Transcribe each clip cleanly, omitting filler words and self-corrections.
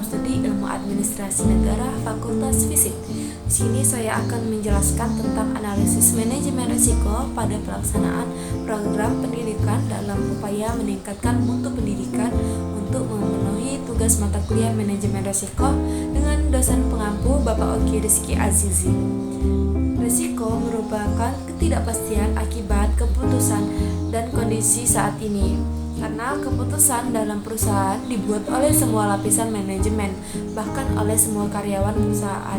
Program Studi Ilmu Administrasi Negara Fakultas Fisip. Di sini saya akan menjelaskan tentang analisis manajemen risiko pada pelaksanaan program pendidikan dalam upaya meningkatkan mutu pendidikan untuk memenuhi tugas mata kuliah manajemen risiko dengan dosen pengampu Bapak Oki Rizky Azizi. Risiko merupakan ketidakpastian akibat keputusan dan kondisi saat ini. Karena keputusan dalam perusahaan dibuat oleh semua lapisan manajemen, bahkan oleh semua karyawan perusahaan.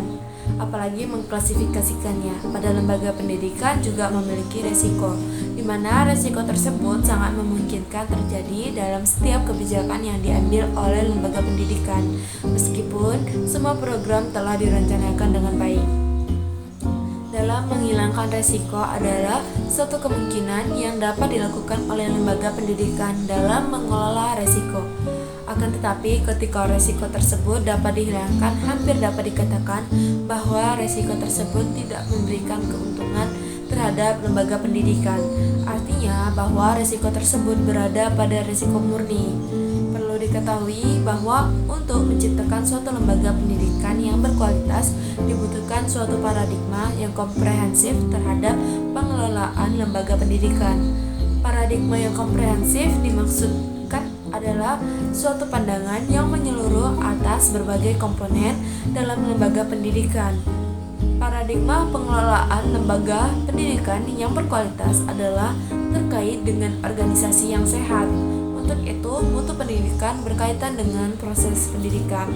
Apalagi mengklasifikasikannya pada lembaga pendidikan juga memiliki resiko, di mana resiko tersebut sangat memungkinkan terjadi dalam setiap kebijakan yang diambil oleh lembaga pendidikan, meskipun semua program telah direncanakan dengan baik. Dalam menghilangkan resiko adalah suatu kemungkinan yang dapat dilakukan oleh lembaga pendidikan dalam mengelola resiko. Akan tetapi ketika resiko tersebut dapat dihilangkan, hampir dapat dikatakan bahwa resiko tersebut tidak memberikan keuntungan terhadap lembaga pendidikan. Artinya bahwa resiko tersebut berada pada resiko murni. Perlu diketahui bahwa untuk menciptakan suatu lembaga pendidikan yang berkualitas dibutuhkan suatu paradigma yang komprehensif terhadap pengelolaan lembaga pendidikan. Paradigma yang komprehensif dimaksudkan adalah suatu pandangan yang menyeluruh atas berbagai komponen dalam lembaga pendidikan. Paradigma pengelolaan lembaga pendidikan yang berkualitas adalah terkait dengan organisasi yang sehat. Untuk itu, mutu pendidikan berkaitan dengan proses pendidikan.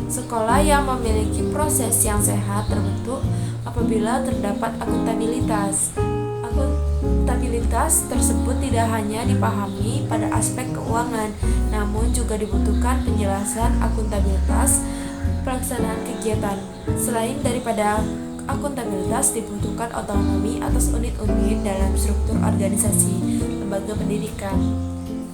Sekolah yang memiliki proses yang sehat terbentuk apabila terdapat akuntabilitas. Akuntabilitas tersebut tidak hanya dipahami pada aspek keuangan, namun juga dibutuhkan penjelasan akuntabilitas pelaksanaan kegiatan. Selain daripada akuntabilitas, dibutuhkan otonomi atas unit-unit dalam struktur organisasi lembaga pendidikan.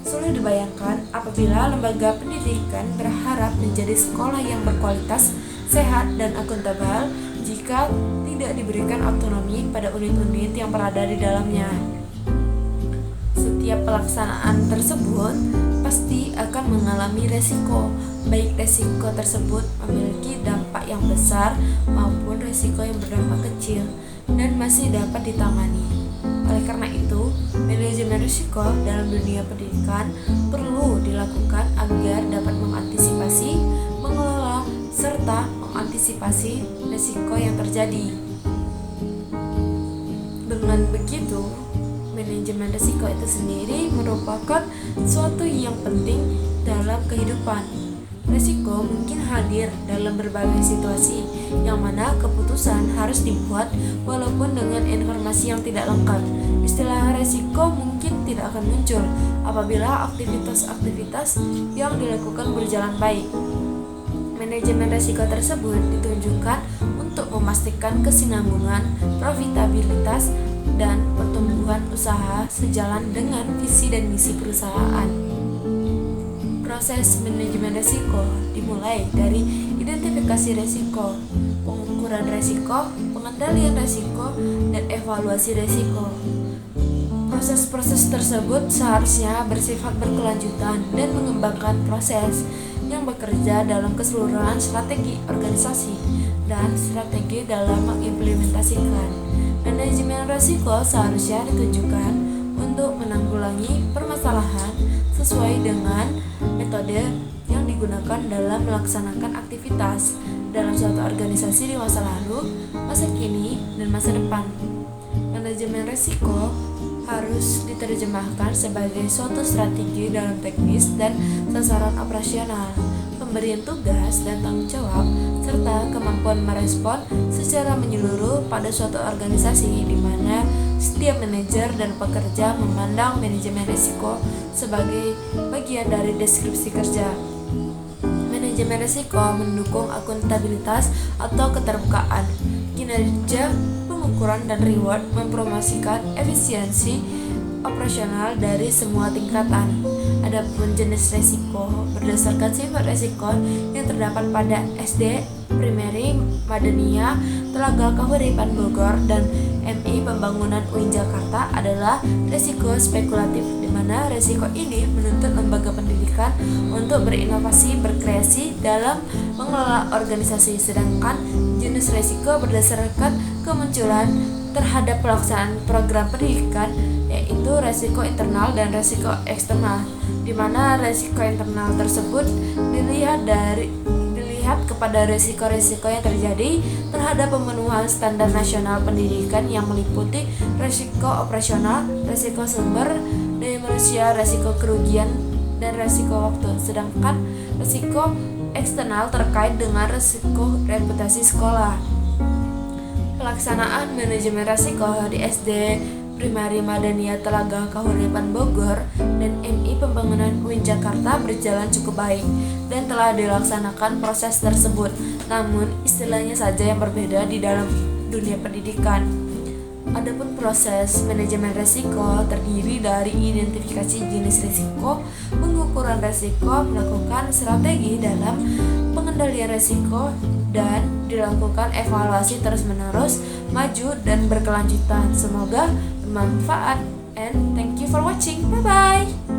Sulit dibayangkan apabila lembaga pendidikan berharap menjadi sekolah yang berkualitas, sehat, dan akuntabel jika tidak diberikan otonomi pada unit-unit yang berada di dalamnya. Setiap pelaksanaan tersebut pasti akan mengalami resiko, baik resiko tersebut memiliki dampak yang besar maupun resiko yang berdampak kecil dan masih dapat ditangani. Oleh karena itu, manajemen risiko dalam dunia pendidikan perlu dilakukan agar dapat mengantisipasi, mengelola, serta mengantisipasi risiko yang terjadi. Dengan begitu, manajemen risiko itu sendiri merupakan suatu yang penting dalam kehidupan. Risiko mungkin hadir dalam berbagai situasi yang mana keputusan harus dibuat walaupun dengan informasi yang tidak lengkap. Istilah risiko mungkin tidak akan muncul apabila aktivitas-aktivitas yang dilakukan berjalan baik. Manajemen risiko tersebut ditunjukkan untuk memastikan kesinambungan, profitabilitas, dan pertumbuhan usaha sejalan dengan visi dan misi perusahaan. Proses manajemen risiko dimulai dari identifikasi risiko, pengukuran risiko, pengendalian risiko, dan evaluasi risiko. Proses-proses tersebut seharusnya bersifat berkelanjutan dan mengembangkan proses yang bekerja dalam keseluruhan strategi organisasi dan strategi dalam mengimplementasikan. Manajemen risiko seharusnya ditunjukkan untuk menanggulangi permasalahan sesuai dengan metode yang digunakan dalam melaksanakan aktivitas dalam suatu organisasi di masa lalu, masa kini, dan masa depan. Manajemen risiko harus diterjemahkan sebagai suatu strategi dalam teknis dan sasaran operasional, pemberian tugas dan tanggung jawab, serta kemampuan merespon secara menyeluruh pada suatu organisasi di mana setiap manajer dan pekerja memandang manajemen risiko sebagai bagian dari deskripsi kerja. Manajemen risiko mendukung akuntabilitas atau keterbukaan, kinerja, pengukuran, dan reward, mempromosikan efisiensi operasional dari semua tingkatan. Adapun jenis risiko berdasarkan sifat risiko yang terdapat pada SD, Primary, Madaniyah, Telaga Kahuripan Bogor, dan MI Pembangunan UIN Jakarta adalah risiko spekulatif, di mana mana resiko ini menuntut lembaga pendidikan untuk berinovasi, berkreasi dalam mengelola organisasi, sedangkan jenis resiko berdasarkan kemunculan terhadap pelaksanaan program pendidikan, yaitu resiko internal dan resiko eksternal, di mana resiko internal tersebut dilihat kepada resiko-resiko yang terjadi terhadap pemenuhan standar nasional pendidikan yang meliputi resiko operasional, resiko sumber daya manusia, resiko kerugian, dan resiko waktu. Sedangkan resiko eksternal terkait dengan resiko reputasi sekolah. Pelaksanaan manajemen resiko di SD Primari Madania Telaga Kahuripan Bogor dan MI Pembangunan UIN Jakarta berjalan cukup baik dan telah dilaksanakan proses tersebut. Namun istilahnya saja yang berbeda di dalam dunia pendidikan. Adapun proses manajemen resiko terdiri dari identifikasi jenis risiko, pengukuran risiko, melakukan strategi dalam pengendalian risiko, dan dilakukan evaluasi terus-menerus, maju dan berkelanjutan. Semoga bermanfaat, and thank you for watching. Bye bye.